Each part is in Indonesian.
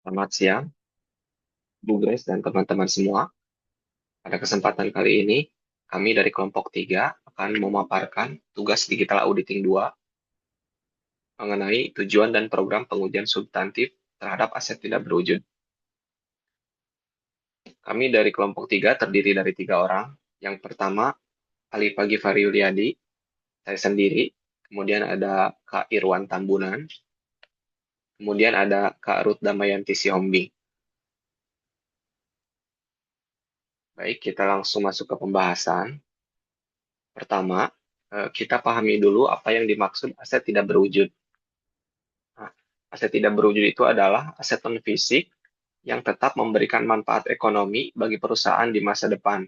Selamat siang, Bu Grace dan teman-teman semua. Pada kesempatan kali ini, kami dari kelompok 3 akan memaparkan tugas Digital Auditing 2 mengenai tujuan dan program pengujian substantif terhadap aset tidak berwujud. Kami dari kelompok 3 terdiri dari 3 orang. Yang pertama, Ali Pagi Yuliadi, saya sendiri, kemudian ada Kak Irwan Tambunan, kemudian ada Kak Ruth Damayanti Sihombing. Baik, kita langsung masuk ke pembahasan. Pertama, kita pahami dulu apa yang dimaksud aset tidak berwujud. Nah, aset tidak berwujud itu adalah aset non-fisik yang tetap memberikan manfaat ekonomi bagi perusahaan di masa depan.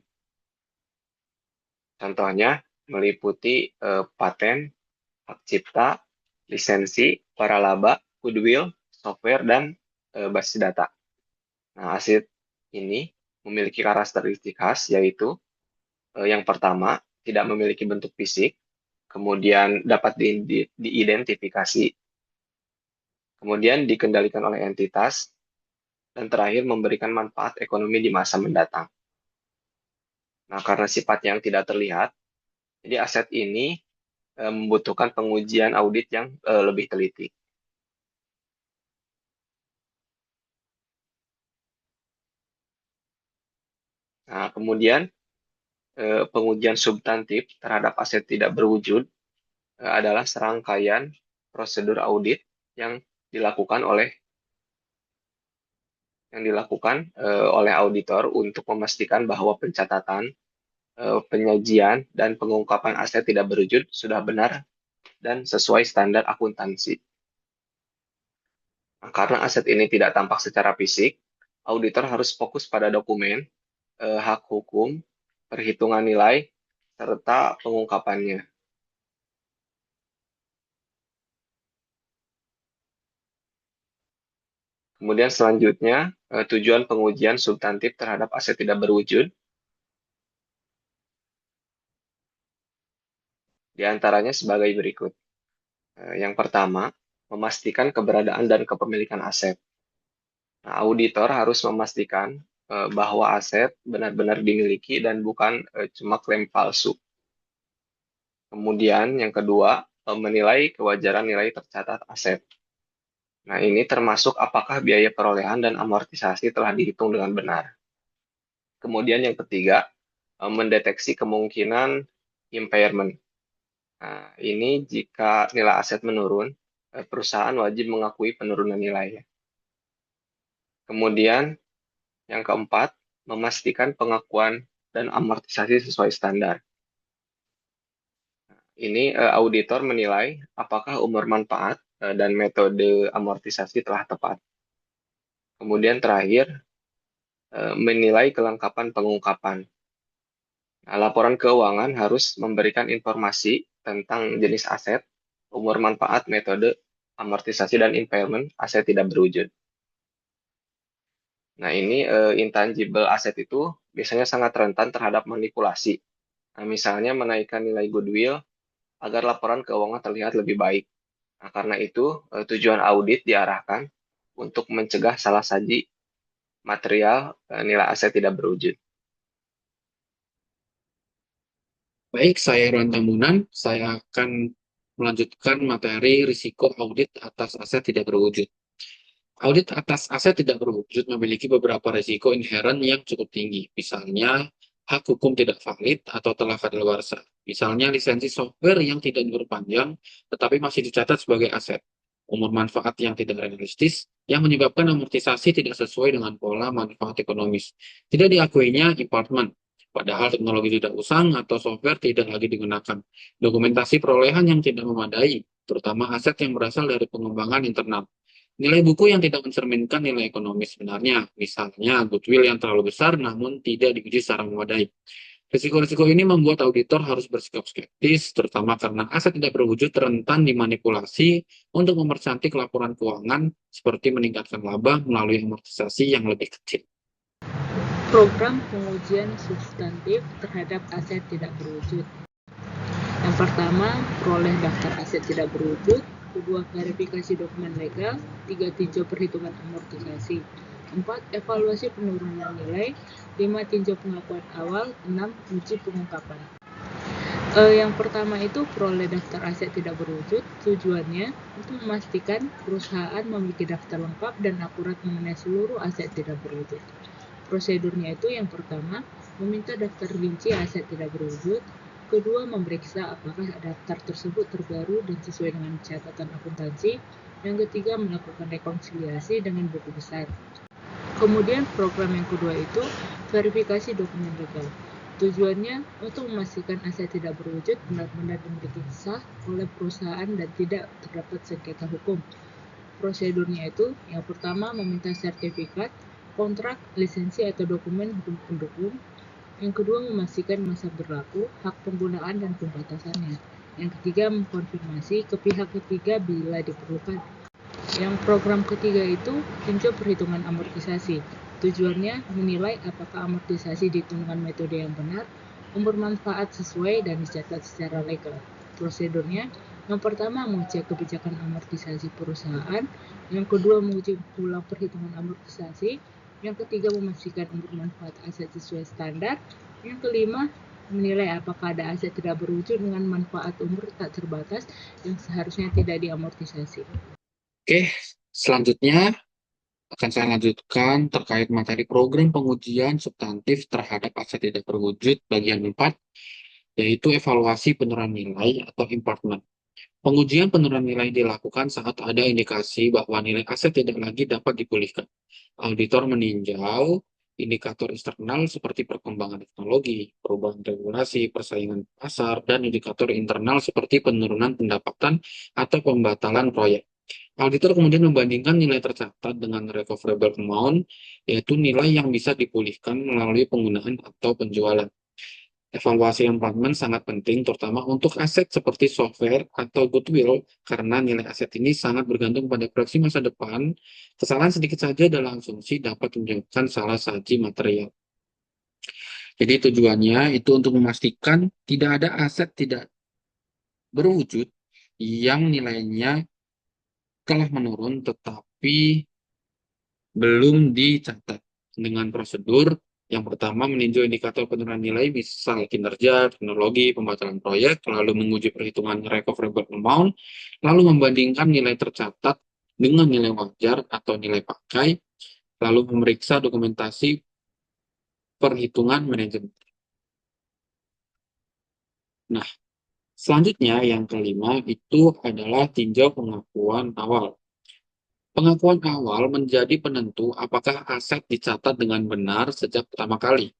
Contohnya meliputi paten, hak cipta, lisensi, waralaba, goodwill, software, dan basis data. Nah, aset ini memiliki karakteristik khas, yaitu yang pertama, tidak memiliki bentuk fisik, kemudian dapat diidentifikasi, kemudian dikendalikan oleh entitas, dan terakhir memberikan manfaat ekonomi di masa mendatang. Nah, karena sifatnya yang tidak terlihat, jadi aset ini membutuhkan pengujian audit yang lebih teliti. Nah, kemudian pengujian substantif terhadap aset tidak berwujud adalah serangkaian prosedur audit yang dilakukan oleh auditor untuk memastikan bahwa pencatatan, penyajian, dan pengungkapan aset tidak berwujud sudah benar dan sesuai standar akuntansi. Nah, karena aset ini tidak tampak secara fisik, auditor harus fokus pada dokumen, hak hukum, perhitungan nilai, serta pengungkapannya. Kemudian selanjutnya, tujuan pengujian substantif terhadap aset tidak berwujud, di antaranya sebagai berikut. Yang pertama, memastikan keberadaan dan kepemilikan aset. Nah, auditor harus memastikan bahwa aset benar-benar dimiliki dan bukan cuma klaim palsu. Kemudian yang kedua, menilai kewajaran nilai tercatat aset. Nah, ini termasuk apakah biaya perolehan dan amortisasi telah dihitung dengan benar. Kemudian yang ketiga, mendeteksi kemungkinan impairment. Nah, ini jika nilai aset menurun, perusahaan wajib mengakui penurunan nilai. Kemudian yang keempat, memastikan pengakuan dan amortisasi sesuai standar. Ini auditor menilai apakah umur manfaat dan metode amortisasi telah tepat. Kemudian terakhir, menilai kelengkapan pengungkapan. Nah, laporan keuangan harus memberikan informasi tentang jenis aset, umur manfaat, metode amortisasi, dan impairment aset tidak berwujud. Nah, ini intangible aset itu biasanya sangat rentan terhadap manipulasi. Nah, misalnya menaikkan nilai goodwill agar laporan keuangan terlihat lebih baik. Nah, karena itu, tujuan audit diarahkan untuk mencegah salah saji material nilai aset tidak berwujud. Baik, saya Irwan Tambunan. Saya akan melanjutkan materi risiko audit atas aset tidak berwujud. Audit atas aset tidak berwujud memiliki beberapa risiko inheren yang cukup tinggi. Misalnya, hak hukum tidak valid atau telah kadaluarsa. Misalnya, lisensi software yang tidak diperpanjang tetapi masih dicatat sebagai aset. Umur manfaat yang tidak realistis yang menyebabkan amortisasi tidak sesuai dengan pola manfaat ekonomis. Tidak diakuinya impairment, padahal teknologi tidak usang atau software tidak lagi digunakan. Dokumentasi perolehan yang tidak memadai, terutama aset yang berasal dari pengembangan internal. Nilai buku yang tidak mencerminkan nilai ekonomis sebenarnya, misalnya goodwill yang terlalu besar namun tidak diuji secara memadai. Risiko-risiko ini membuat auditor harus bersikap skeptis, terutama karena aset tidak berwujud rentan dimanipulasi untuk mempercantik laporan keuangan seperti meningkatkan laba melalui amortisasi yang lebih kecil. Program pengujian substantif terhadap aset tidak berwujud. Yang pertama, peroleh daftar aset tidak berwujud. kedua verifikasi dokumen legal, 3 tinjau perhitungan amortisasi, 4 evaluasi penurunan nilai, 5 tinjau pengakuan awal, 6 uji pengungkapan. Yang pertama itu peroleh daftar aset tidak berwujud. Tujuannya untuk memastikan perusahaan memiliki daftar lengkap dan akurat mengenai seluruh aset tidak berwujud. Prosedurnya itu yang pertama, meminta daftar rinci aset tidak berwujud. Kedua, memeriksa apakah daftar tersebut terbaru dan sesuai dengan catatan akuntansi. Yang ketiga, melakukan rekonsiliasi dengan buku besar. Kemudian program yang kedua itu verifikasi dokumen legal. Tujuannya untuk memastikan aset tidak berwujud benar-benar dimiliki sah oleh perusahaan dan tidak terdapat sengketa hukum. Prosedurnya itu yang pertama meminta sertifikat, kontrak, lisensi atau dokumen hukum pendukung. Yang kedua memastikan masa berlaku, hak penggunaan dan pembatasannya. Yang ketiga mengkonfirmasi ke pihak ketiga bila diperlukan. Yang program ketiga itu tinjau perhitungan amortisasi. Tujuannya menilai apakah amortisasi dihitung dengan metode yang benar, bermanfaat sesuai dan dicatat secara legal. Prosedurnya, yang pertama mengecek kebijakan amortisasi perusahaan, yang kedua menguji ulang perhitungan amortisasi, yang ketiga memastikan bermanfaat aset sesuai standar, yang kelima menilai apakah ada aset tidak berwujud dengan manfaat umur tak terbatas yang seharusnya tidak diamortisasi. Oke, selanjutnya akan saya lanjutkan terkait materi program pengujian substantif terhadap aset tidak berwujud bagian 4, yaitu evaluasi penurunan nilai atau impairment. Pengujian penurunan nilai dilakukan saat ada indikasi bahwa nilai aset tidak lagi dapat dipulihkan. Auditor meninjau indikator eksternal seperti perkembangan teknologi, perubahan regulasi, persaingan pasar, dan indikator internal seperti penurunan pendapatan atau pembatalan proyek. Auditor kemudian membandingkan nilai tercatat dengan recoverable amount, yaitu nilai yang bisa dipulihkan melalui penggunaan atau penjualan. Evaluasi impairment sangat penting, terutama untuk aset seperti software atau goodwill, karena nilai aset ini sangat bergantung pada proyeksi masa depan. Kesalahan sedikit saja dalam asumsi dapat menyebabkan salah saji material. Jadi tujuannya itu untuk memastikan tidak ada aset tidak berwujud yang nilainya telah menurun tetapi belum dicatat. Dengan prosedur yang pertama meninjau indikator penurunan nilai misal kinerja, teknologi, pembatalan proyek, lalu menguji perhitungan recoverable amount, lalu membandingkan nilai tercatat dengan nilai wajar atau nilai pakai, lalu memeriksa dokumentasi perhitungan manajemen. Nah, selanjutnya yang kelima itu adalah tinjau pengakuan awal. Pengakuan awal menjadi penentu apakah aset dicatat dengan benar sejak pertama kali.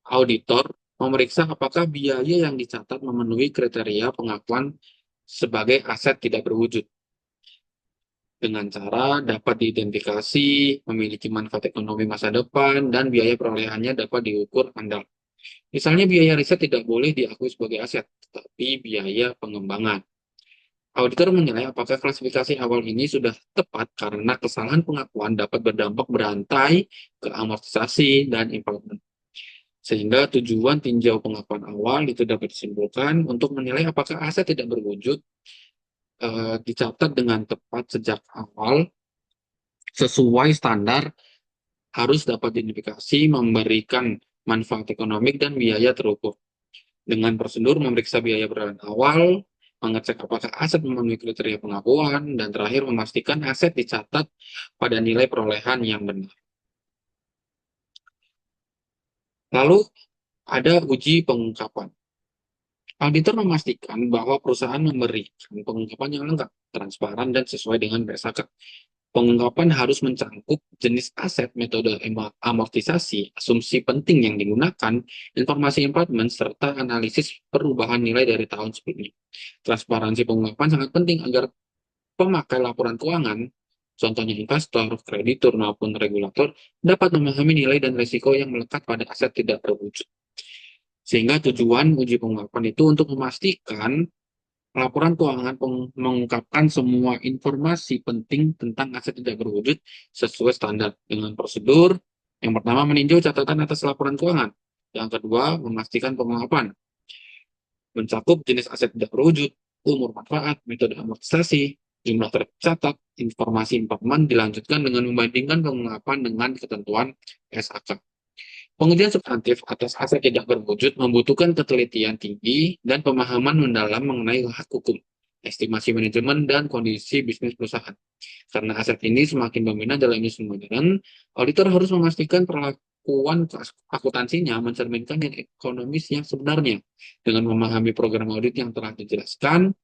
Auditor memeriksa apakah biaya yang dicatat memenuhi kriteria pengakuan sebagai aset tidak berwujud. Dengan cara dapat diidentifikasi, memiliki manfaat ekonomi masa depan, dan biaya perolehannya dapat diukur andal. Misalnya biaya riset tidak boleh diakui sebagai aset, tetapi biaya pengembangan. Auditor menilai apakah klasifikasi awal ini sudah tepat karena kesalahan pengakuan dapat berdampak berantai ke amortisasi dan impairment. Sehingga tujuan tinjau pengakuan awal itu dapat disimpulkan untuk menilai apakah aset tidak berwujud dicatat dengan tepat sejak awal sesuai standar, harus dapat diidentifikasi, memberikan manfaat ekonomi dan biaya terukur. Dengan prosedur memeriksa biaya perolehan awal, mengecek apakah aset memenuhi kriteria pengakuan, dan terakhir memastikan aset dicatat pada nilai perolehan yang benar. Lalu ada uji pengungkapan. Auditor memastikan bahwa perusahaan memberikan pengungkapan yang lengkap, transparan, dan sesuai dengan BSAK. Pengungkapan harus mencangkup jenis aset, metode amortisasi, asumsi penting yang digunakan, informasi impairment, serta analisis perubahan nilai dari tahun sebelumnya. Transparansi pengungkapan sangat penting agar pemakai laporan keuangan, contohnya investor, kreditur, maupun regulator, dapat memahami nilai dan risiko yang melekat pada aset tidak berwujud. Sehingga tujuan uji pengungkapan itu untuk memastikan laporan keuangan mengungkapkan semua informasi penting tentang aset tidak berwujud sesuai standar dengan prosedur. Yang pertama, meninjau catatan atas laporan keuangan. Yang kedua, memastikan pengungkapan. Mencakup jenis aset tidak berwujud, umur manfaat, metode amortisasi, jumlah tercatat, informasi impairment dilanjutkan dengan membandingkan pengungkapan dengan ketentuan SAK. Pengujian substantif atas aset tidak berwujud membutuhkan ketelitian tinggi dan pemahaman mendalam mengenai hak hukum, estimasi manajemen, dan kondisi bisnis perusahaan. Karena aset ini semakin dominan dalam industri modern, auditor harus memastikan perlakuan akuntansinya mencerminkan yang ekonomis yang sebenarnya. Dengan memahami program audit yang telah dijelaskan,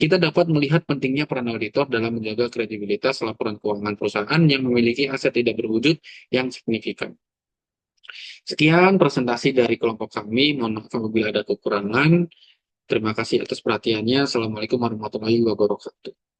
kita dapat melihat pentingnya peran auditor dalam menjaga kredibilitas laporan keuangan perusahaan yang memiliki aset tidak berwujud yang signifikan. Sekian presentasi dari kelompok kami. Mohon maaf apabila ada kekurangan. Terima kasih atas perhatiannya. Assalamualaikum warahmatullahi wabarakatuh.